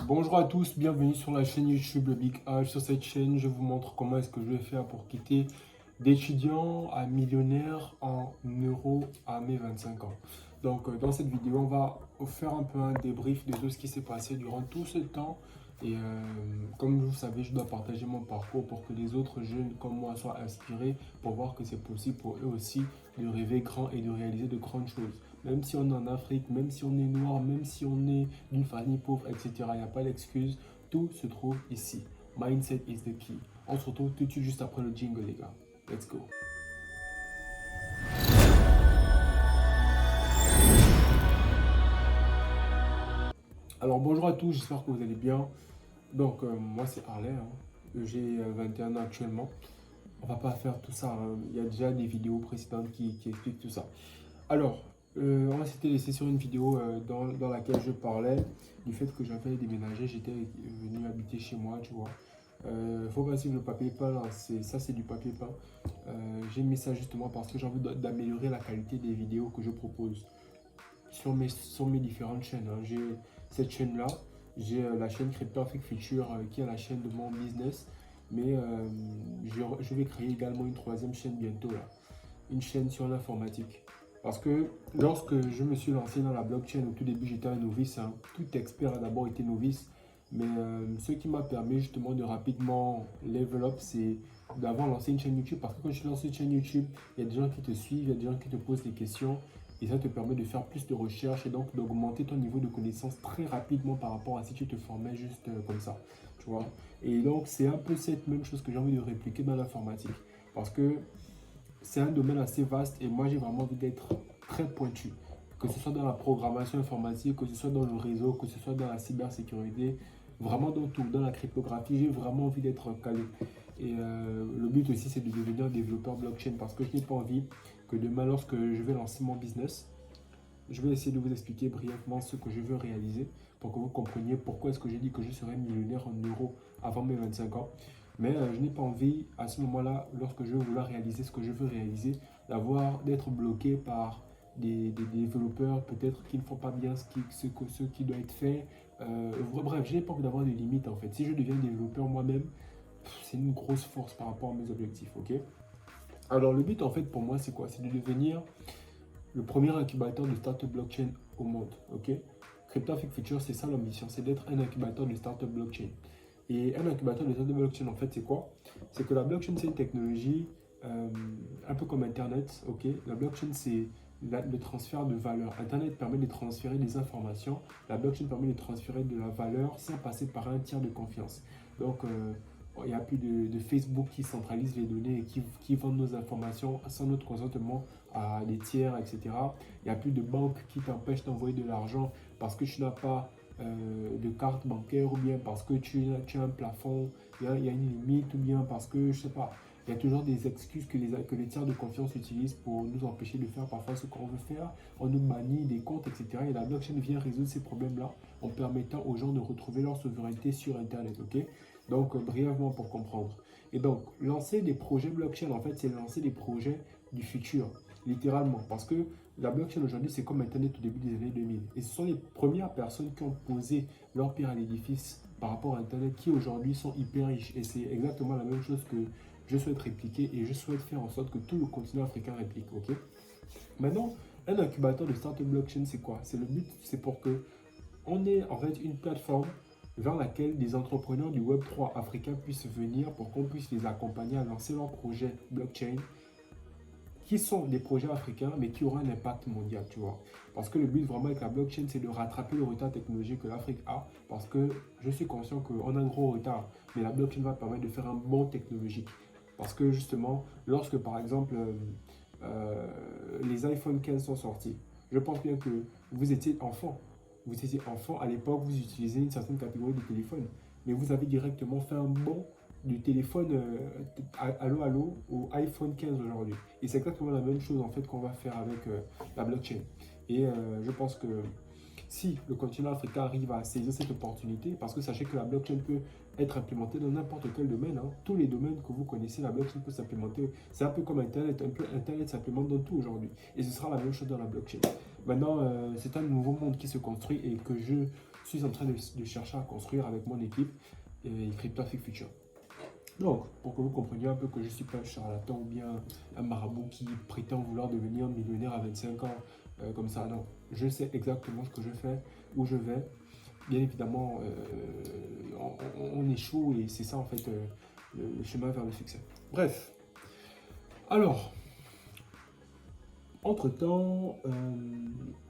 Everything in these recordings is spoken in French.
Bonjour à tous, bienvenue sur la chaîne YouTube Le Big H. Sur cette chaîne, je vous montre comment est-ce que je vais faire pour quitter d'étudiant à millionnaire en euros à mes 25 ans. Donc dans cette vidéo, on va faire un peu un débrief de tout ce qui s'est passé durant tout ce temps. Et comme vous savez, je dois partager mon parcours pour que les autres jeunes comme moi soient inspirés pour voir que c'est possible pour eux aussi de rêver grand et de réaliser de grandes choses. Même si on est en Afrique, même si on est noir, même si on est d'une famille pauvre, etc. Il n'y a pas d'excuse. Tout se trouve ici. Mindset is the key. On se retrouve tout de suite juste après le jingle, les gars. Let's go. Alors bonjour à tous, j'espère que vous allez bien. Donc moi c'est Harley, hein. J'ai 21 ans actuellement. On va pas faire tout ça, hein. Il y a déjà des vidéos précédentes qui expliquent tout ça. Alors, on s'était laissé sur une vidéo dans laquelle je parlais du fait que j'avais déménagé, j'étais venu habiter chez moi, tu vois. Faut pas suivre le papier peint, hein. Ça c'est du papier peint. J'ai mis ça justement parce que j'ai envie d'améliorer la qualité des vidéos que je propose sur mes différentes chaînes, hein. J'ai cette chaîne-là, j'ai la chaîne Crypto Afrique Future qui est la chaîne de mon business, mais je vais créer également une troisième chaîne bientôt là, une chaîne sur l'informatique. Parce que lorsque je me suis lancé dans la blockchain, au tout début, j'étais un novice, hein. Tout expert a d'abord été novice. Mais ce qui m'a permis justement de rapidement level up, c'est d'avoir lancé une chaîne YouTube. Parce que quand je lance une chaîne YouTube, il y a des gens qui te suivent, il y a des gens qui te posent des questions. Et ça te permet de faire plus de recherches et donc d'augmenter ton niveau de connaissance très rapidement par rapport à si tu te formais juste comme ça. Tu vois. Et donc, c'est un peu cette même chose que j'ai envie de répliquer dans l'informatique. Parce que c'est un domaine assez vaste et moi j'ai vraiment envie d'être très pointu. Que ce soit dans la programmation informatique, que ce soit dans le réseau, que ce soit dans la cybersécurité, vraiment dans tout, dans la cryptographie, j'ai vraiment envie d'être calé. Et le but aussi c'est de devenir développeur blockchain parce que je n'ai pas envie que demain lorsque je vais lancer mon business, je vais essayer de vous expliquer brièvement ce que je veux réaliser pour que vous compreniez pourquoi est-ce que j'ai dit que je serai millionnaire en euros avant mes 25 ans. Mais je n'ai pas envie à ce moment-là, lorsque je vais vouloir réaliser ce que je veux réaliser, d'être bloqué par des développeurs peut-être qui ne font pas bien ce qui doit être fait. Bref, je n'ai pas envie d'avoir des limites en fait. Si je deviens développeur moi-même, c'est une grosse force par rapport à mes objectifs, ok? Alors le but en fait pour moi c'est quoi? C'est de devenir le premier incubateur de start-up blockchain au monde, ok? Crypto Afrique Future, c'est ça l'ambition, c'est d'être un incubateur de start-up blockchain. Et un incubateur de start-up blockchain, en fait, c'est quoi? C'est que la blockchain, c'est une technologie un peu comme Internet, ok? La blockchain, c'est le transfert de valeur. Internet permet de transférer des informations. La blockchain permet de transférer de la valeur sans passer par un tiers de confiance. Donc, il n'y a plus de Facebook qui centralise les données et qui vend nos informations sans notre consentement à des tiers, etc. Il n'y a plus de banque qui t'empêche d'envoyer de l'argent parce que tu n'as pas de carte bancaire ou bien parce que tu as un plafond, il y a une limite ou bien parce que, je sais pas, il y a toujours des excuses que les tiers de confiance utilisent pour nous empêcher de faire parfois ce qu'on veut faire. On nous bannit des comptes, etc. Et la blockchain vient résoudre ces problèmes-là en permettant aux gens de retrouver leur souveraineté sur Internet, ok? Donc, brièvement pour comprendre. Et donc, lancer des projets blockchain, en fait, c'est lancer des projets du futur, littéralement. Parce que la blockchain aujourd'hui, c'est comme Internet au début des années 2000. Et ce sont les premières personnes qui ont posé leur pierre à l'édifice par rapport à Internet qui aujourd'hui sont hyper riches. Et c'est exactement la même chose que je souhaite répliquer et je souhaite faire en sorte que tout le continent africain réplique, ok? Maintenant, un incubateur de startup blockchain, c'est quoi? C'est le but, c'est pour que on ait en fait une plateforme vers laquelle des entrepreneurs du Web3 africains puissent venir pour qu'on puisse les accompagner à lancer leurs projets blockchain qui sont des projets africains mais qui auront un impact mondial, tu vois. Parce que le but vraiment avec la blockchain, c'est de rattraper le retard technologique que l'Afrique a parce que je suis conscient qu'on a un gros retard, mais la blockchain va permettre de faire un bond technologique. Parce que justement, lorsque par exemple les iPhone 15 sont sortis, je pense bien que vous étiez enfant. Vous étiez enfant à l'époque, vous utilisez une certaine catégorie de téléphone, mais vous avez directement fait un bond du téléphone Allo au iPhone 15 aujourd'hui. Et c'est exactement la même chose en fait qu'on va faire avec la blockchain. Et je pense que si le continent africain arrive à saisir cette opportunité, parce que sachez que la blockchain peut être implémentée dans n'importe quel domaine, hein. Tous les domaines que vous connaissez, la blockchain peut s'implémenter. C'est un peu comme Internet, Internet s'implémente dans tout aujourd'hui. Et ce sera la même chose dans la blockchain. Maintenant, c'est un nouveau monde qui se construit et que suis en train de chercher à construire avec mon équipe Crypto-Afrique Future. Donc, pour que vous compreniez un peu que je ne suis pas un charlatan ou bien un marabout qui prétend vouloir devenir millionnaire à 25 ans, comme ça, non. Je sais exactement ce que je fais, où je vais. Bien évidemment, on échoue et c'est ça en fait le chemin vers le succès. Bref, alors, entre-temps,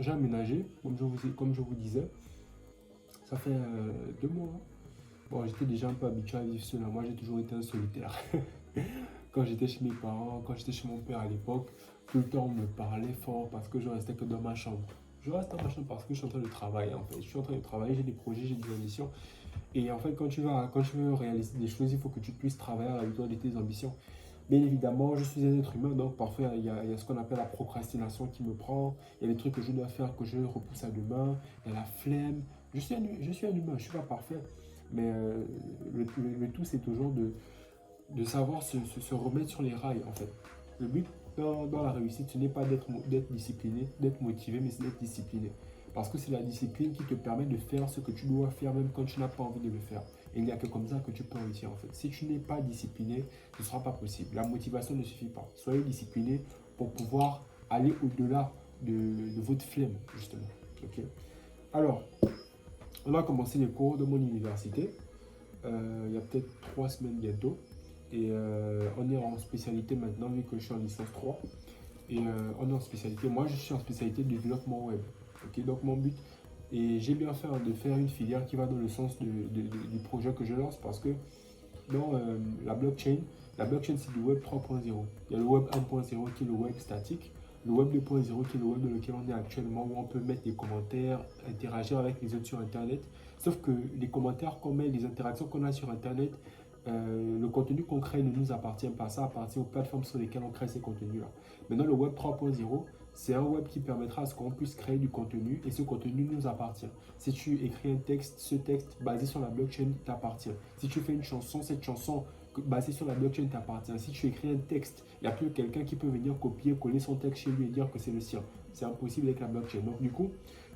j'ai aménagé, comme je vous disais, ça fait 2 mois. Bon, j'étais déjà un peu habitué à vivre seul. Moi, j'ai toujours été un solitaire. Quand j'étais chez mes parents, quand j'étais chez mon père à l'époque, tout le temps on me parlait fort parce que je restais que dans ma chambre. Je reste dans ma chambre parce que je suis en train de travailler en fait. Je suis en train de travailler, j'ai des projets, j'ai des ambitions. Et en fait, quand tu veux réaliser des choses, il faut que tu puisses travailler à la hauteur de tes ambitions. Bien évidemment, je suis un être humain, donc parfois il y a ce qu'on appelle la procrastination qui me prend. Il y a des trucs que je dois faire que je repousse à demain. Il y a la flemme. Je suis un humain, je ne suis pas parfait. Mais le tout, c'est toujours de savoir se remettre sur les rails, en fait. Le but dans la réussite, ce n'est pas d'être discipliné, d'être motivé, mais c'est d'être discipliné. Parce que c'est la discipline qui te permet de faire ce que tu dois faire, même quand tu n'as pas envie de le faire. Et il n'y a que comme ça que tu peux réussir, en fait. Si tu n'es pas discipliné, ce ne sera pas possible. La motivation ne suffit pas. Soyez discipliné pour pouvoir aller au-delà de votre flemme, justement. Ok. Alors, on a commencé les cours de mon université, il y a peut-être 3 semaines bientôt. Et on est en spécialité maintenant, vu que je suis en licence 3. Et on est en spécialité, moi je suis en spécialité de développement web. Ok, donc mon but, et j'ai bien fait de faire une filière qui va dans le sens du projet que je lance parce que dans la blockchain c'est du web 3.0. Il y a le web 1.0 qui est le web statique. Le web 2.0 qui est le web dans lequel on est actuellement, où on peut mettre des commentaires, interagir avec les autres sur Internet. Sauf que les commentaires qu'on met, les interactions qu'on a sur Internet, le contenu qu'on crée ne nous appartient pas. Ça appartient aux plateformes sur lesquelles on crée ces contenus-là. Maintenant, le web 3.0, c'est un web qui permettra à ce qu'on puisse créer du contenu et ce contenu nous appartient. Si tu écris un texte, ce texte basé sur la blockchain t'appartient. Si tu fais une chanson, cette chanson basée sur la blockchain t'appartient. Si tu écris un texte, il n'y a plus quelqu'un qui peut venir copier, coller son texte chez lui et dire que c'est le sien. C'est impossible avec la blockchain. Donc du coup,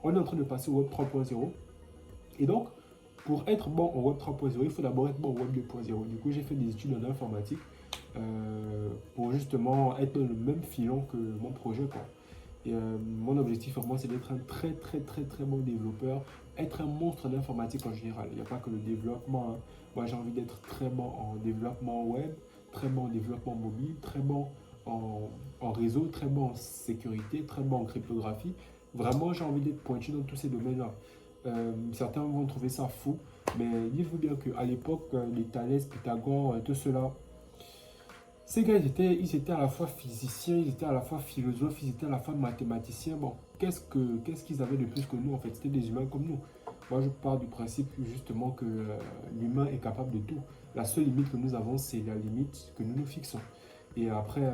on est en train de passer au web 3.0. Et donc, pour être bon au web 3.0, il faut d'abord être bon au web 2.0. Du coup, j'ai fait des études en informatique pour justement être dans le même filon que mon projet, quoi. Et mon objectif pour moi, c'est d'être un très très très très bon développeur, être un monstre d'informatique en général. Il n'y a pas que le développement, hein. Moi, j'ai envie d'être très bon en développement web, très bon en développement mobile, très bon en réseau, très bon en sécurité, très bon en cryptographie. Vraiment, j'ai envie d'être pointu dans tous ces domaines-là. Certains vont trouver ça fou, mais dites-vous bien qu'à l'époque, les Thalès, Pythagore, tout cela, ces gars, ils étaient à la fois physiciens, ils étaient à la fois philosophes, ils étaient à la fois mathématiciens. Bon, qu'est-ce qu'ils avaient de plus que nous en fait? C'était des humains comme nous. Moi, je pars du principe justement que l'humain est capable de tout. La seule limite que nous avons, c'est la limite que nous nous fixons. Et après,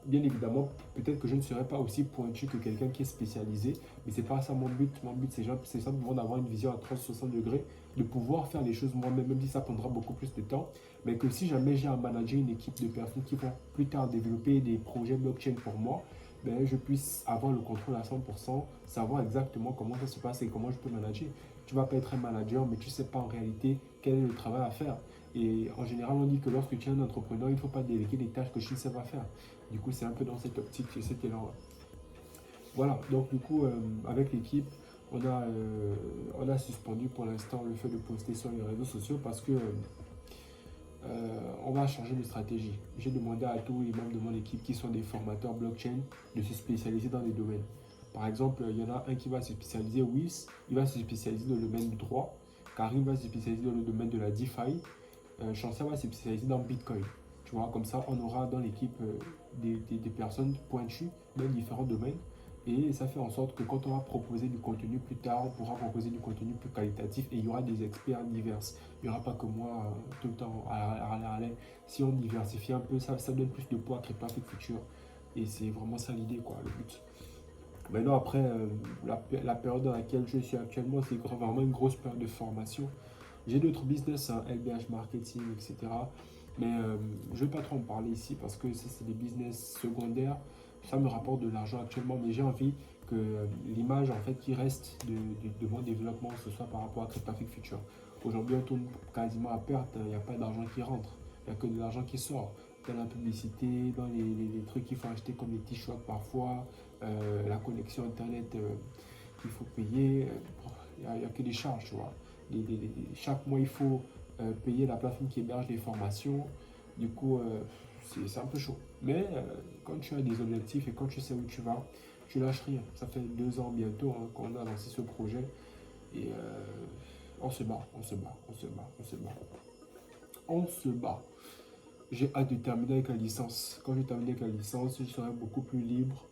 bien évidemment, peut-être que je ne serai pas aussi pointu que quelqu'un qui est spécialisé, mais c'est pas ça mon but. Mon but, c'est simplement d'avoir une vision à 360 degrés, de pouvoir faire les choses moi-même, même si ça prendra beaucoup plus de temps. Mais que si jamais j'ai à manager une équipe de personnes qui vont plus tard développer des projets blockchain pour moi, ben, je puisse avoir le contrôle à 100%, savoir exactement comment ça se passe et comment je peux manager. Tu ne vas pas être un manager, mais tu ne sais pas en réalité quel est le travail à faire. Et en général, on dit que lorsque tu es un entrepreneur, il ne faut pas déléguer des tâches que tu ne sais pas faire. Du coup, c'est un peu dans cette optique et cet élan-là. Voilà, donc du coup, avec l'équipe, on a suspendu pour l'instant le fait de poster sur les réseaux sociaux parce que on va changer de stratégie. J'ai demandé à tous les membres de mon équipe qui sont des formateurs blockchain de se spécialiser dans des domaines. Par exemple, il y en a un qui va se spécialiser, Wills, il va se spécialiser dans le domaine du droit, Karim va se spécialiser dans le domaine de la DeFi, Chancel va se spécialiser dans Bitcoin. Tu vois, comme ça, on aura dans l'équipe des personnes pointues dans différents domaines. Et ça fait en sorte que quand on va proposer du contenu plus tard, on pourra proposer du contenu plus qualitatif et il y aura des experts divers. Il n'y aura pas que moi tout le temps à l'air. Si on diversifie un peu, ça donne plus de poids à Crypto-Afrique Future. Et c'est vraiment ça l'idée, quoi, le but. Maintenant, après, la période dans laquelle je suis actuellement, c'est vraiment une grosse période de formation. J'ai d'autres business, hein, LBH marketing, etc. Mais je ne vais pas trop en parler ici parce que c'est des business secondaires. Ça me rapporte de l'argent actuellement, mais j'ai envie que l'image en fait qui reste de mon développement, que ce soit par rapport à Cryptographic Future. Aujourd'hui, on tourne quasiment à perte, il n'y a pas d'argent qui rentre, il n'y a que de l'argent qui sort. Dans la publicité, dans les trucs qu'il faut acheter comme les t-shirts parfois, la connexion internet qu'il faut payer, il n'y a que des charges, tu vois. Chaque mois, il faut payer la plateforme qui héberge les formations. Du coup, c'est un peu chaud. Mais quand tu as des objectifs et quand tu sais où tu vas, tu lâches rien. Ça fait 2 ans bientôt hein, qu'on a lancé ce projet et on se bat, on se bat, on se bat, on se bat. On se bat. J'ai hâte de terminer avec la licence. Quand je termine avec la licence, je serai beaucoup plus libre.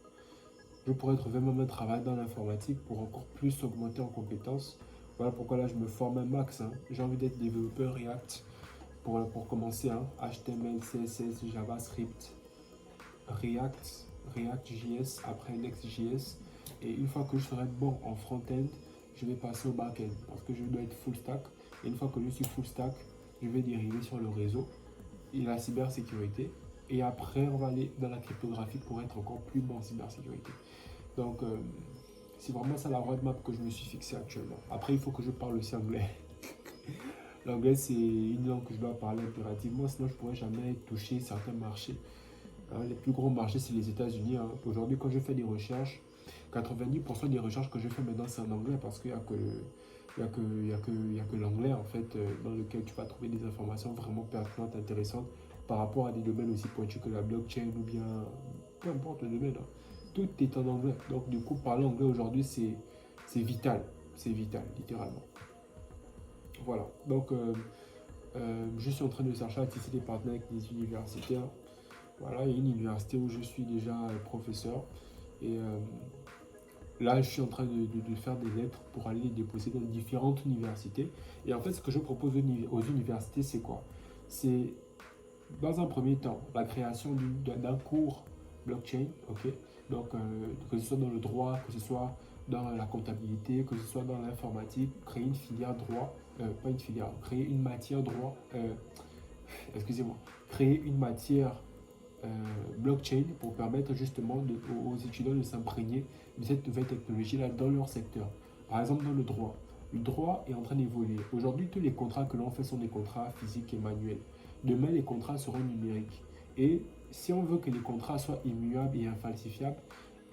Je pourrais trouver même un travail dans l'informatique pour encore plus augmenter en compétences. Voilà pourquoi là je me forme un max. Hein. J'ai envie d'être développeur React pour commencer. Hein. HTML, CSS, JavaScript, React, React.js, après Next.js. Et une fois que je serai bon en front-end, je vais passer au back-end parce que je dois être full stack. Et une fois que je suis full stack, je vais dériver sur le réseau et la cybersécurité. Et après, on va aller dans la cryptographie pour être encore plus bon en cybersécurité. Donc, c'est vraiment ça la roadmap que je me suis fixé actuellement. Après, il faut que je parle aussi anglais. L'anglais, c'est une langue que je dois parler impérativement, sinon je ne pourrais jamais toucher certains marchés. Hein, les plus gros marchés, c'est les États-Unis. Hein. Aujourd'hui, quand je fais des recherches, 90% des recherches que je fais maintenant, c'est en anglais parce qu'il n'y a que il y a que l'anglais en fait dans lequel tu vas trouver des informations vraiment pertinentes, intéressantes par rapport à des domaines aussi pointus que la blockchain ou bien peu importe le domaine. Hein. Tout est en anglais. Donc du coup, parler anglais aujourd'hui, c'est vital. C'est vital, littéralement. Voilà. Donc je suis en train de chercher à tisser des partenaires avec des universitaires. Voilà, il y a une université où je suis déjà professeur. Et là, je suis en train de faire des lettres pour aller les déposer dans différentes universités. Et en fait, ce que je propose aux universités, c'est quoi? C'est, dans un premier temps, la création d'un cours blockchain, ok? Donc, que ce soit dans le droit, que ce soit dans la comptabilité, que ce soit dans l'informatique, créer une filière droit, pas une filière, créer une matière droit, excusez-moi, créer une matière blockchain pour permettre justement aux étudiants de s'imprégner de cette nouvelle technologie-là dans leur secteur. Par exemple, dans le droit. Le droit est en train d'évoluer. Aujourd'hui, tous les contrats que l'on fait sont des contrats physiques et manuels. Demain, les contrats seront numériques. Et si on veut que les contrats soient immuables et infalsifiables,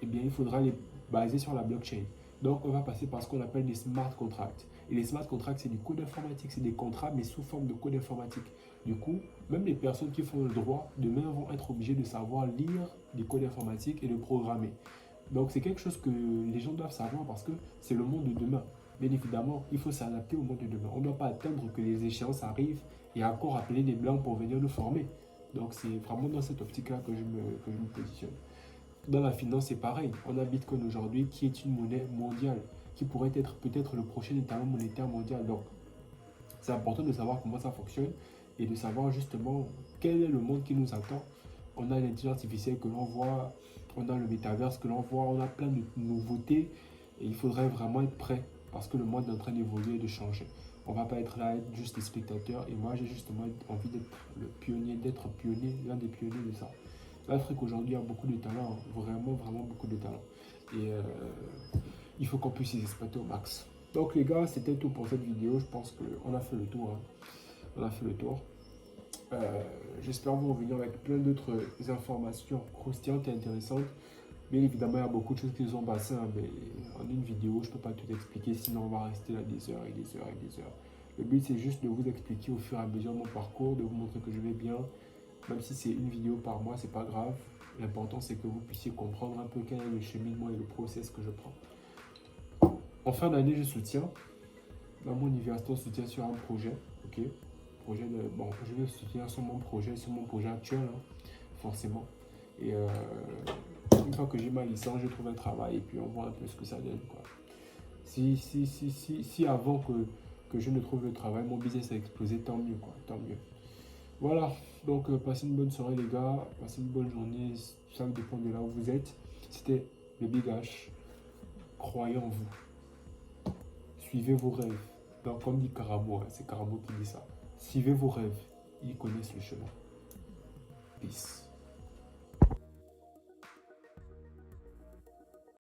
eh bien, il faudra les baser sur la blockchain. Donc, on va passer par ce qu'on appelle des smart contracts. Et les smart contracts, c'est du code informatique, c'est des contrats, mais sous forme de code informatique. Du coup, même les personnes qui font le droit, demain, vont être obligées de savoir lire des codes informatiques et de programmer. Donc, c'est quelque chose que les gens doivent savoir parce que c'est le monde de demain. Bien évidemment, il faut s'adapter au monde de demain. On ne doit pas attendre que les échéances arrivent et encore appeler des blancs pour venir nous former. Donc, c'est vraiment dans cette optique-là que je me positionne. Dans la finance, c'est pareil. On a Bitcoin aujourd'hui qui est une monnaie mondiale, qui pourrait être peut-être le prochain étalon monétaire mondial. Donc, c'est important de savoir comment ça fonctionne et de savoir justement quel est le monde qui nous attend. On a l'intelligence artificielle que l'on voit, on a le métaverse que l'on voit, on a plein de nouveautés et il faudrait vraiment être prêt parce que le monde est en train d'évoluer et de changer. On ne va pas être là, être juste des spectateurs et moi j'ai justement envie d'être le pionnier, l'un des pionniers de ça. L'Afrique aujourd'hui a beaucoup de talent, vraiment, vraiment beaucoup de talent. Et il faut qu'on puisse les exploiter au max. Donc les gars, c'était tout pour cette vidéo. Je pense qu'on a fait le tour. Hein. On a fait le tour. J'espère vous revenir avec plein d'autres informations croustillantes et intéressantes. Bien évidemment, il y a beaucoup de choses qui nous ont passé, hein, mais en une vidéo, je ne peux pas tout expliquer, sinon on va rester là des heures et des heures et des heures. Le but, c'est juste de vous expliquer au fur et à mesure de mon parcours, de vous montrer que je vais bien. Même si c'est une vidéo par mois, c'est pas grave. L'important, c'est que vous puissiez comprendre un peu quel est le cheminement et le process que je prends. En fin d'année, je soutiens. Dans mon université, on soutient sur un projet. Ok. Projet de, bon, je vais soutenir sur mon projet actuel, hein, forcément. Et une fois que j'ai ma licence, je trouve un travail et puis on voit un peu ce que ça donne, quoi. Si avant que je ne trouve le travail, mon business a explosé, tant mieux, quoi, tant mieux. Voilà, donc passez une bonne soirée les gars, passez une bonne journée, ça dépend de là où vous êtes. C'était le Big H, croyez en vous, suivez vos rêves. Donc comme dit Karamo, hein, c'est Karamo qui dit ça, suivez vos rêves, ils connaissent le chemin. Peace.